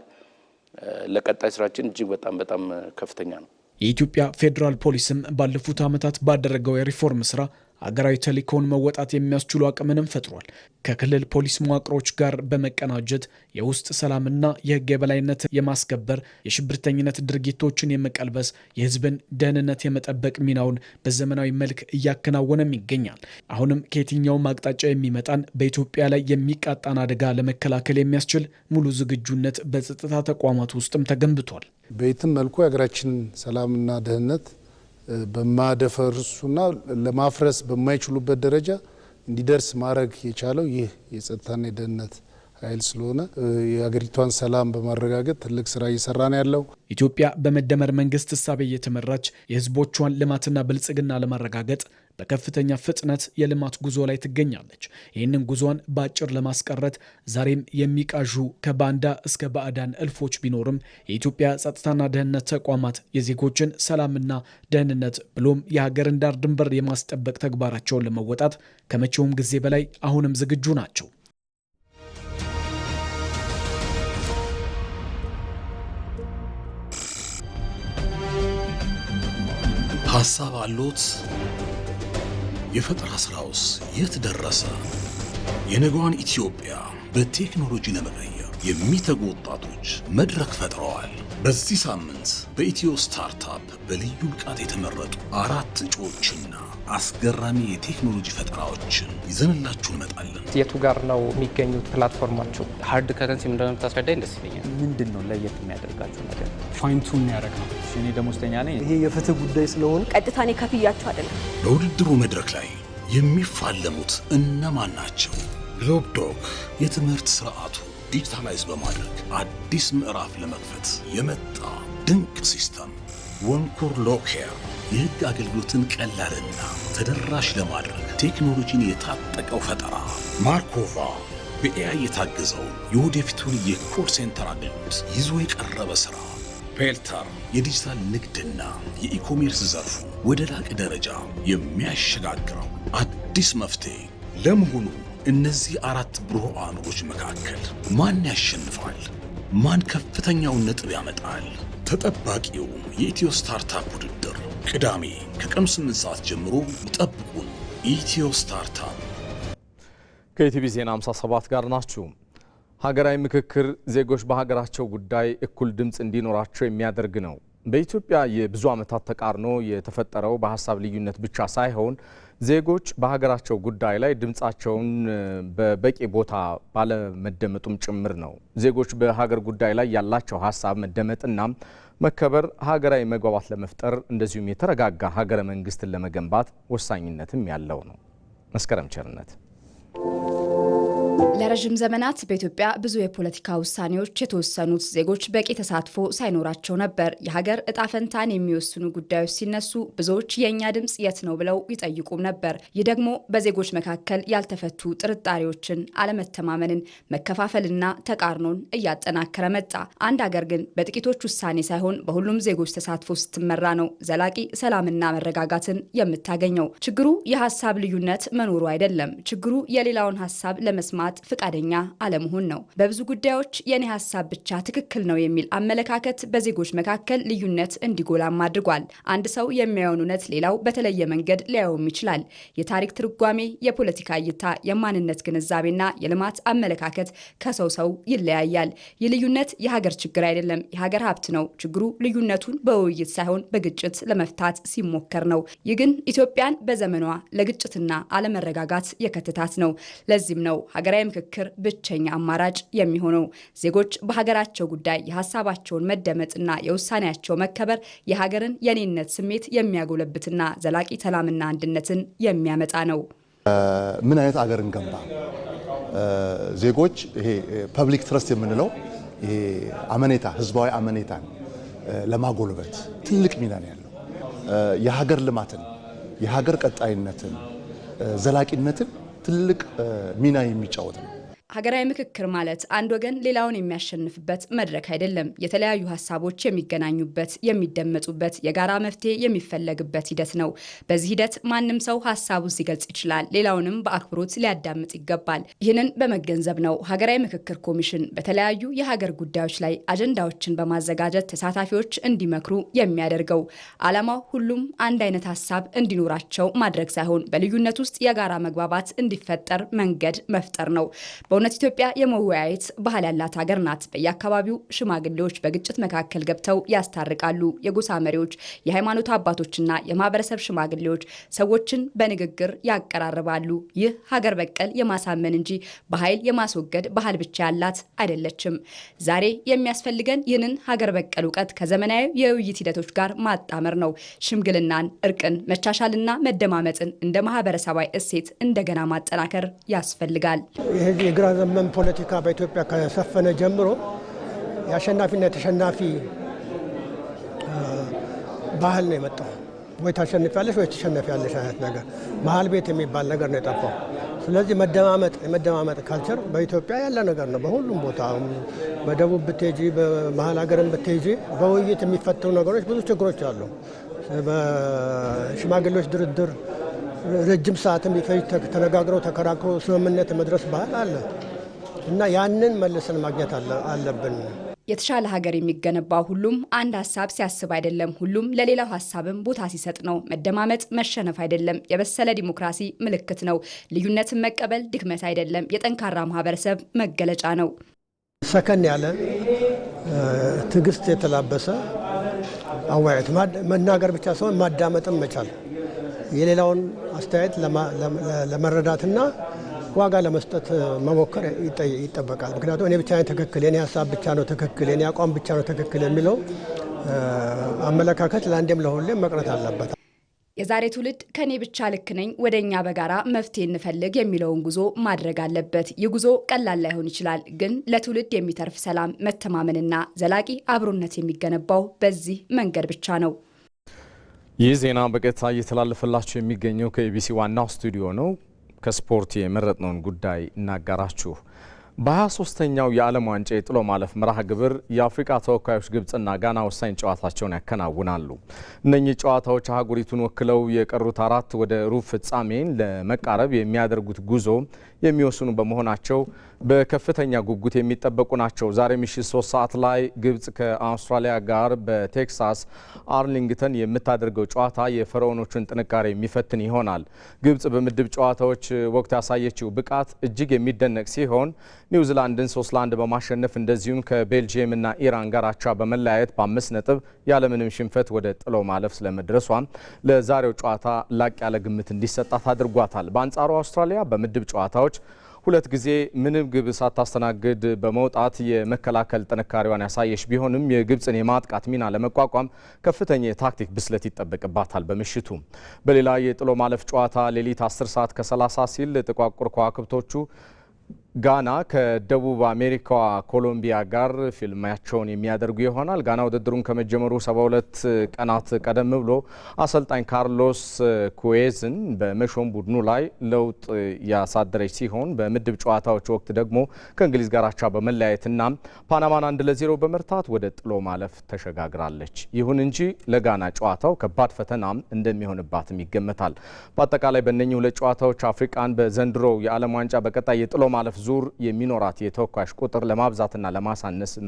ለቀጣይ ስራችን እጅግ በጣም ከፍተኛ ነው። የኢትዮጵያ ፌዴራል ፖሊስም ባለፉት ዓመታት ባደረገው የሪፎርም ስራ አገራዊ ተልእኮውን መወጣት የሚያስችሉ አቅምንም ፈጥሯል። ከክልል ፖሊስ መዋቅሮች ጋር በመቀናጀት የውስጥ ሰላምና የህግ የበላይነት የማስከበር፣ የሽብርተኝነት ድርጊቶችን የመቀልበስ፣ የህዝብን ደህንነት የመጠበቅ ሚናውን በዘመናዊ መልክ እያከናወነም ይገኛል። አሁንም ከየትኛውም አቅጣጫ የሚመጣን በኢትዮጵያ ላይ የሚቃጣን አደጋ ለመከላከል የሚያስችል ሙሉ ዝግጁነት በጸጥታ ተቋማት ውስጥም ተገንብቷል። በየትም መልኩ የሀገራችን ሰላምና ደህንነት በማደፈርሱና ለማፍረስ በማይችሉበት ደረጃ እንዲደርስ ማድረግ የቻለው ይህ የጸጥታና የደህንነት ኃይል ስለሆነ የሀገሪቷን ሰላም በማረጋገጥ ትልቅ ስራ እየሰራ ነው ያለው። ኢትዮጵያ በመደመር መንግስት እሳቤ እየተመራች የህዝቦቿን ልማትና ብልጽግና ለማረጋገጥ በከፍተኛ ፍጥነት የልማት ጉዞ ላይ ትገኛለች። ይህንን ጉዞን በአጭር ለማስቀረት ዛሬም የሚቃዡ ከባንዳ እስከ ባዕዳን እልፎች ቢኖርም የኢትዮጵያ ጸጥታና ደህንነት ተቋማት የዜጎችን ሰላምና ደህንነት ብሎም የሀገርን ዳር ድንበር የማስጠበቅ ተግባራቸውን ለመወጣት ከመቼውም ጊዜ በላይ አሁንም ዝግጁ ናቸው። ሐሳብ አሎት? የፈጠራ ስራውስ የት ደረሰ? የነገዋን ኢትዮጵያ በቴክኖሎጂ ለመቀየር የሚተጉ ወጣቶች መድረክ ፈጥረዋል። በዚህ ሳምንት በኢትዮ ስታርታፕ በልዩ ብቃት የተመረጡ 4 እጩዎችና አስገራሚ የቴክኖሎጂ ፈጠራዎችን ይዘንላችሁ እንመጣለን። የቱ ጋር ነው የሚገኙት ፕላትፎርማችሁ? ሃርድ ከረንሲ ምንድን ነው የምታስረዳኝ? ደስ ይለኛል። ምንድን ነው ለየት የሚያደርጋችሁ ነገር? ፋይንቱን ያደረግ ነው። እኔ ደሞዝተኛ ነኝ። ይሄ የፍትህ ጉዳይ ስለሆነ ቀጥታ እኔ ከፍያችሁ አይደለም። በውድድሩ መድረክ ላይ የሚፋለሙት እነማን ናቸው? ግሎብ ዶክ የትምህርት ስርዓቱ ዲጂታላይዝ በማድረግ አዲስ ምዕራፍ ለመክፈት የመጣ ድንቅ ሲስተም። ወንኮር ሎኬር የህግ አገልግሎትን ቀላልና ተደራሽ ለማድረግ ቴክኖሎጂን የታጠቀው ፈጠራ። ማርኮቫ በኤአይ የታገዘው የወደፊቱን የኮል ሴንተር አገልግሎት ይዞ የቀረበ ሥራ። ፔልተር የዲጂታል ንግድና የኢኮሜርስ ዘርፉ ወደ ላቀ ደረጃ የሚያሸጋግረው አዲስ መፍትሄ። ለመሆኑ እነዚህ አራት ብሩህ አእምሮች መካከል ማን ያሸንፋል? ማን ከፍተኛውን ነጥብ ያመጣል? ተጠባቂው የኢትዮ ስታርታፕ ውድድር ቅዳሜ ከቀኑ 8 ሰዓት ጀምሮ ይጠብቁን። ኢትዮ ስታርታፕ። ከኢቲቪ ዜና 57 ጋር ናችሁ። ሀገራዊ ምክክር ዜጎች በሀገራቸው ጉዳይ እኩል ድምፅ እንዲኖራቸው የሚያደርግ ነው። በኢትዮጵያ የብዙ ዓመታት ተቃርኖ የተፈጠረው በሀሳብ ልዩነት ብቻ ሳይሆን ዜጎች በሀገራቸው ጉዳይ ላይ ድምፃቸውን በበቂ ቦታ ባለመደመጡም ጭምር ነው። ዜጎች በሀገር ጉዳይ ላይ ያላቸው ሀሳብ መደመጥና መከበር ሀገራዊ መግባባት ለመፍጠር እንደዚሁም የተረጋጋ ሀገረ መንግስትን ለመገንባት ወሳኝነትም ያለው ነው። መስከረም ቸርነት። ለረጅም ዘመናት በኢትዮጵያ ብዙ የፖለቲካ ውሳኔዎች የተወሰኑት ዜጎች በቂ ተሳትፎ ሳይኖራቸው ነበር። የሀገር እጣ ፈንታን የሚወስኑ ጉዳዮች ሲነሱ ብዙዎች የእኛ ድምፅ የት ነው ብለው ይጠይቁም ነበር። ይህ ደግሞ በዜጎች መካከል ያልተፈቱ ጥርጣሬዎችን፣ አለመተማመንን፣ መከፋፈልና ተቃርኖን እያጠናከረ መጣ። አንድ ሀገር ግን በጥቂቶች ውሳኔ ሳይሆን በሁሉም ዜጎች ተሳትፎ ስትመራ ነው ዘላቂ ሰላምና መረጋጋትን የምታገኘው። ችግሩ የሀሳብ ልዩነት መኖሩ አይደለም። ችግሩ የሌላውን ሀሳብ ለመስማት ፍቃደኛ አለመሆን ነው። በብዙ ጉዳዮች የኔ ሀሳብ ብቻ ትክክል ነው የሚል አመለካከት በዜጎች መካከል ልዩነት እንዲጎላም አድርጓል። አንድ ሰው የሚያየውን እውነት ሌላው በተለየ መንገድ ሊያየውም ይችላል። የታሪክ ትርጓሜ፣ የፖለቲካ እይታ፣ የማንነት ግንዛቤና የልማት አመለካከት ከሰው ሰው ይለያያል። ይህ ልዩነት የሀገር ችግር አይደለም፣ የሀገር ሀብት ነው። ችግሩ ልዩነቱን በውይይት ሳይሆን በግጭት ለመፍታት ሲሞከር ነው። ይህ ግን ኢትዮጵያን በዘመኗ ለግጭትና አለመረጋጋት የከተታት ነው። ለዚህም ነው ሀገራዊ ምክክር ብቸኛ አማራጭ የሚሆነው። ዜጎች በሀገራቸው ጉዳይ የሀሳባቸውን መደመጥና የውሳኔያቸው መከበር የሀገርን የኔነት ስሜት የሚያጎለብትና ዘላቂ ሰላምና አንድነትን የሚያመጣ ነው። ምን አይነት አገርን ገንባ? ዜጎች ይሄ ፐብሊክ ትረስት የምንለው ይሄ አመኔታ፣ ህዝባዊ አመኔታን ለማጎልበት ትልቅ ሚና ነው ያለው። የሀገር ልማትን፣ የሀገር ቀጣይነትን፣ ዘላቂነትን ትልቅ ሚና የሚጫወት ነው። ሀገራዊ ምክክር ማለት አንድ ወገን ሌላውን የሚያሸንፍበት መድረክ አይደለም። የተለያዩ ሀሳቦች የሚገናኙበት፣ የሚደመጡበት፣ የጋራ መፍትሄ የሚፈለግበት ሂደት ነው። በዚህ ሂደት ማንም ሰው ሀሳቡን ሲገልጽ ይችላል፣ ሌላውንም በአክብሮት ሊያዳምጥ ይገባል። ይህንን በመገንዘብ ነው ሀገራዊ ምክክር ኮሚሽን በተለያዩ የሀገር ጉዳዮች ላይ አጀንዳዎችን በማዘጋጀት ተሳታፊዎች እንዲመክሩ የሚያደርገው። ዓላማው ሁሉም አንድ አይነት ሀሳብ እንዲኖራቸው ማድረግ ሳይሆን በልዩነት ውስጥ የጋራ መግባባት እንዲፈጠር መንገድ መፍጠር ነው። በእውነት ኢትዮጵያ የመወያየት ባህል ያላት ሀገር ናት። በየአካባቢው ሽማግሌዎች በግጭት መካከል ገብተው ያስታርቃሉ። የጎሳ መሪዎች፣ የሃይማኖት አባቶችና የማህበረሰብ ሽማግሌዎች ሰዎችን በንግግር ያቀራርባሉ። ይህ ሀገር በቀል የማሳመን እንጂ በኃይል የማስወገድ ባህል ብቻ ያላት አይደለችም። ዛሬ የሚያስፈልገን ይህንን ሀገር በቀል እውቀት ከዘመናዊ የውይይት ሂደቶች ጋር ማጣመር ነው። ሽምግልናን፣ እርቅን፣ መቻቻልና መደማመጥን እንደ ማህበረሰባዊ እሴት እንደገና ማጠናከር ያስፈልጋል። የግራ ዘመን ፖለቲካ በኢትዮጵያ ከሰፈነ ጀምሮ የአሸናፊና የተሸናፊ ባህል ነው የመጣው። ወይ ታሸንፊያለሽ ወይ ትሸነፊያለሽ አይነት ነገር፣ መሀል ቤት የሚባል ነገር ነው የጠፋው። ስለዚህ የመደማመጥ ካልቸር በኢትዮጵያ ያለ ነገር ነው። በሁሉም ቦታ በደቡብ ብትሄጂ፣ በመሀል ሀገርን ብትሄጂ በውይይት የሚፈቱ ነገሮች ብዙ ችግሮች አሉ። በሽማግሌዎች ድርድር ረጅም ሰዓት የሚፈጅ ተነጋግረው ተከራክሮ ስምምነት መድረስ ባህል አለ እና ያንን መልሰን ማግኘት አለብን። የተሻለ ሀገር የሚገነባው ሁሉም አንድ ሀሳብ ሲያስብ አይደለም፣ ሁሉም ለሌላው ሀሳብም ቦታ ሲሰጥ ነው። መደማመጥ መሸነፍ አይደለም፣ የበሰለ ዲሞክራሲ ምልክት ነው። ልዩነትን መቀበል ድክመት አይደለም፣ የጠንካራ ማህበረሰብ መገለጫ ነው። ሰከን ያለ ትዕግስት የተላበሰ አወያየት፣ መናገር ብቻ ሳይሆን ማዳመጥም መቻል፣ የሌላውን አስተያየት ለመረዳትና ዋጋ ለመስጠት መሞከር ይጠበቃል። ምክንያቱም እኔ ብቻ ነኝ ትክክል፣ የኔ ሀሳብ ብቻ ነው ትክክል፣ የኔ አቋም ብቻ ነው ትክክል የሚለው አመለካከት ለአንዴም ለሁሌም መቅረት አለበት። የዛሬ ትውልድ ከኔ ብቻ ልክ ነኝ ወደኛ በጋራ መፍትሄ እንፈልግ የሚለውን ጉዞ ማድረግ አለበት። ይህ ጉዞ ቀላል ላይሆን ይችላል፣ ግን ለትውልድ የሚተርፍ ሰላም፣ መተማመንና ዘላቂ አብሮነት የሚገነባው በዚህ መንገድ ብቻ ነው። ይህ ዜና በቀጥታ እየተላለፈላችሁ የሚገኘው ከኢቢሲ ዋናው ስቱዲዮ ነው። ከስፖርት የመረጥነውን ጉዳይ እናጋራችሁ። በ23ኛው የዓለም ዋንጫ የጥሎ ማለፍ መርሃ ግብር የአፍሪካ ተወካዮች ግብጽና ጋና ወሳኝ ጨዋታቸውን ያከናውናሉ። እነኚህ ጨዋታዎች አህጉሪቱን ወክለው የቀሩት አራት ወደ ሩብ ፍጻሜን ለመቃረብ የሚያደርጉት ጉዞ የሚወስኑ በመሆናቸው በከፍተኛ ጉጉት የሚጠበቁ ናቸው። ዛሬ ምሽት 3 ሰዓት ላይ ግብጽ ከአውስትራሊያ ጋር በቴክሳስ አርሊንግተን የምታደርገው ጨዋታ የፈርዖኖቹን ጥንካሬ የሚፈትን ይሆናል። ግብጽ በምድብ ጨዋታዎች ወቅት ያሳየችው ብቃት እጅግ የሚደነቅ ሲሆን ኒውዚላንድን 3-1 በማሸነፍ እንደዚሁም ከቤልጂየምና ኢራን ጋር አቻ በመለያየት በ5 ነጥብ ያለምንም ሽንፈት ወደ ጥሎ ማለፍ ስለመድረሷ ለዛሬው ጨዋታ ላቅ ያለ ግምት እንዲሰጣት አድርጓታል። በአንጻሩ አውስትራሊያ በምድብ ጨዋታዎች 2 ጊዜ ምንም ግብ ሳታስተናግድ በመውጣት የመከላከል ጥንካሬዋን ያሳየች ቢሆንም የግብጽን የማጥቃት ሚና ለመቋቋም ከፍተኛ የታክቲክ ብስለት ይጠበቅባታል። በምሽቱ በሌላ የጥሎ ማለፍ ጨዋታ ሌሊት 10 ሰዓት ከ30 ሲል ጥቋቁር ከዋክብቶቹ ጋና ከደቡብ አሜሪካዋ ኮሎምቢያ ጋር ፊልማቸውን የሚያደርጉ ይሆናል። ጋና ውድድሩን ከመጀመሩ 72 ቀናት ቀደም ብሎ አሰልጣኝ ካርሎስ ኩዌዝን በመሾም ቡድኑ ላይ ለውጥ ያሳደረች ሲሆን በምድብ ጨዋታዎች ወቅት ደግሞ ከእንግሊዝ ጋር አቻ በመለያየትና ፓናማን 1-0 በመርታት ወደ ጥሎ ማለፍ ተሸጋግራለች። ይሁን እንጂ ለጋና ጨዋታው ከባድ ፈተናም እንደሚሆንባትም ይገመታል። በአጠቃላይ በእነኚህ 2 ጨዋታዎች አፍሪካን በዘንድሮ የዓለም ዋንጫ በቀጣይ የጥሎ ማለፍ ዙር የሚኖራት የተወካዮች ቁጥር ለማብዛትና ለማሳነስም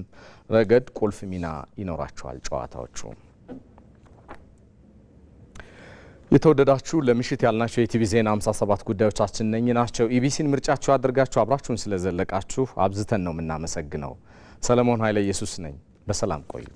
ረገድ ቁልፍ ሚና ይኖራቸዋል ጨዋታዎቹ። የተወደዳችሁ ለምሽት ያልናቸው የኢቲቪ ዜና 57 ጉዳዮቻችን እነኚህ ናቸው። ኢቢሲን ምርጫችሁ አድርጋችሁ አብራችሁን ስለዘለቃችሁ አብዝተን ነው የምናመሰግነው። ሰለሞን ኃይለ ኢየሱስ ነኝ። በሰላም ቆዩ።